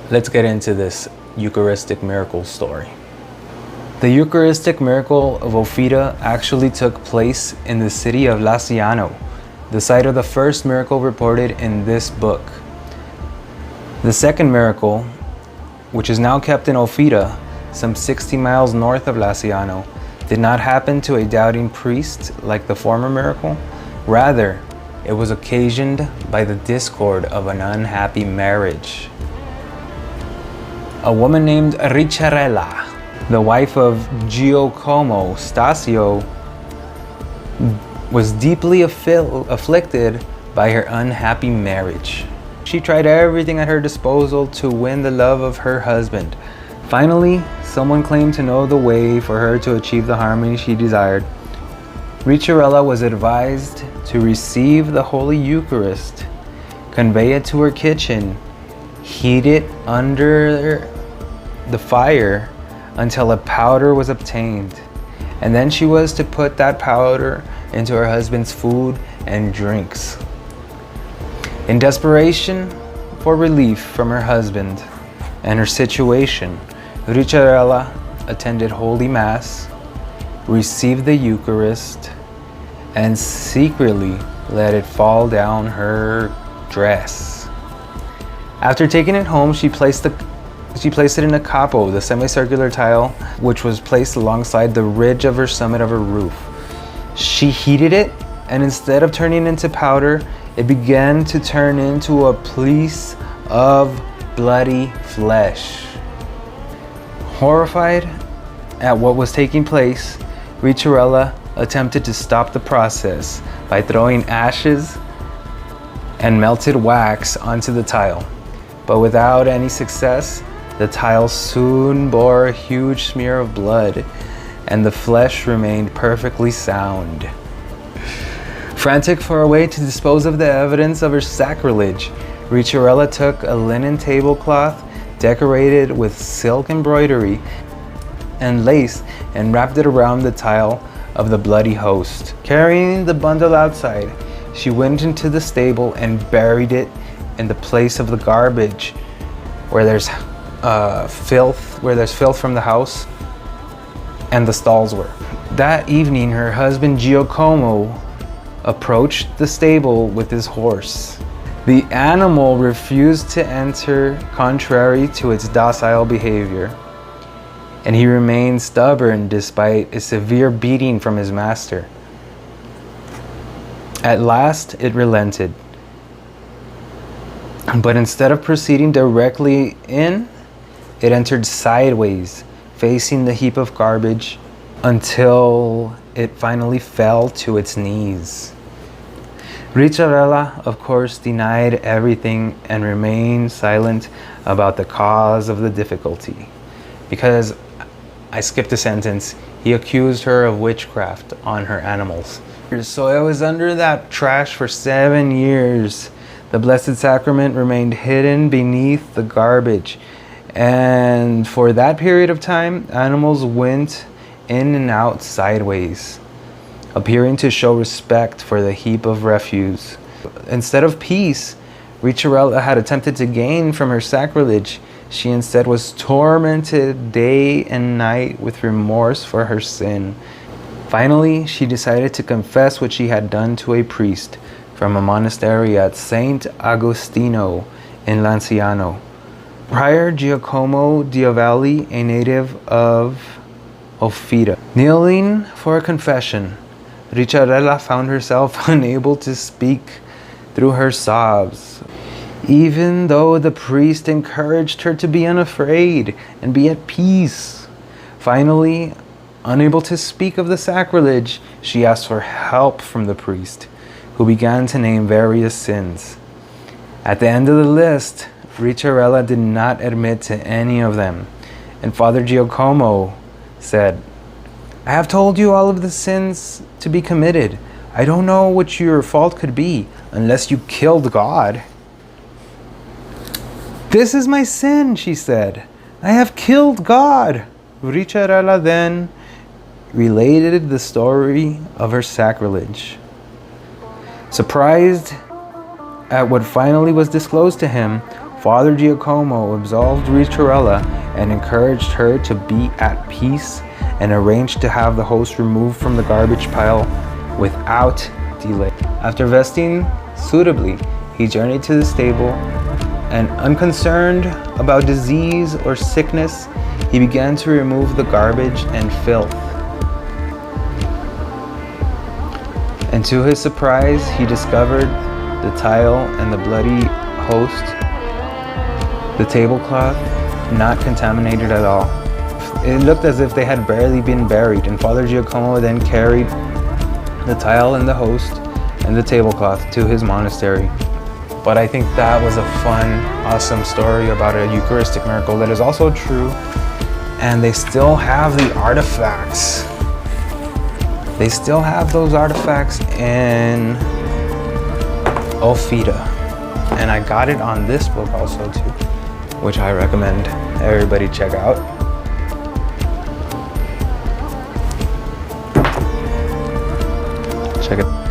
Let's get into this Eucharistic miracle story. The Eucharistic miracle of Aufida actually took place in the city of Lanciano, the site of the first miracle reported in this book. The second miracle, which is now kept in Aufida, some 60 miles north of Lanciano, did not happen to a doubting priest like the former miracle. Rather, it was occasioned by the discord of an unhappy marriage. A woman named Ricciarella, the wife of Giacomo Stasio, was deeply afflicted by her unhappy marriage. She tried everything at her disposal to win the love of her husband. Finally, someone claimed to know the way for her to achieve the harmony she desired. Ricciarella was advised to receive the Holy Eucharist, convey it to her kitchen, heat it under the fire until a powder was obtained, and then she was to put that powder into her husband's food and drinks. In desperation for relief from her husband and her situation, Ricciarella attended Holy Mass, received the Eucharist, and secretly let it fall down her dress. After taking it home, she placed it in a capo, the semicircular tile, which was placed alongside the ridge of her summit of her roof. She heated it, and instead of turning into powder, it began to turn into a piece of bloody flesh. Horrified at what was taking place, Ricciarella attempted to stop the process by throwing ashes and melted wax onto the tile. But without any success, the tile soon bore a huge smear of blood, and the flesh remained perfectly sound. Frantic for a way to dispose of the evidence of her sacrilege, Ricciarella took a linen tablecloth decorated with silk embroidery and lace and wrapped it around the tile of the bloody host. Carrying the bundle outside, she went into the stable and buried it in the place of the garbage where there's filth from the house and the stalls were. That evening, her husband Giacomo approached the stable with his horse. The animal refused to enter, contrary to its docile behavior, and he remained stubborn despite a severe beating from his master. At last, it relented, but instead of proceeding directly in, it entered sideways, facing the heap of garbage, until it finally fell to its knees. Ricciarella, of course, denied everything and remained silent about the cause of the difficulty. Because, I skipped a sentence, he accused her of witchcraft on her animals. So it was under that trash for 7 years. The Blessed Sacrament remained hidden beneath the garbage. And for that period of time, animals went in and out sideways, appearing to show respect for the heap of refuse. Instead of peace Ricciarella had attempted to gain from her sacrilege, she instead was tormented day and night with remorse for her sin. Finally, she decided to confess what she had done to a priest from a monastery at Saint Agostino in Lanciano. Prior Giacomo Diavalli, a native of Aufida. Kneeling for a confession, Ricciarella found herself unable to speak through her sobs, even though the priest encouraged her to be unafraid and be at peace. Finally, unable to speak of the sacrilege, she asked for help from the priest, who began to name various sins. At the end of the list, Ricciarella did not admit to any of them, and Father Giacomo said, "I have told you all of the sins to be committed. I don't know what your fault could be, unless you killed God." "This is my sin," she said. "I have killed God." Ricciarella then related the story of her sacrilege. Surprised at what finally was disclosed to him, Father Giacomo absolved Ricciarella and encouraged her to be at peace, and arranged to have the host removed from the garbage pile without delay. After vesting suitably, he journeyed to the stable, and unconcerned about disease or sickness, he began to remove the garbage and filth. And to his surprise, he discovered the tile and the bloody host, the tablecloth, not contaminated at all. It looked as if they had barely been buried, and Father Giacomo then carried the tile and the host and the tablecloth to his monastery. But I think that was a fun, awesome story about a Eucharistic miracle that is also true. And they still have the artifacts. They still have those artifacts in Olfida. And I got it on this book also too, which I recommend everybody check out. Check it.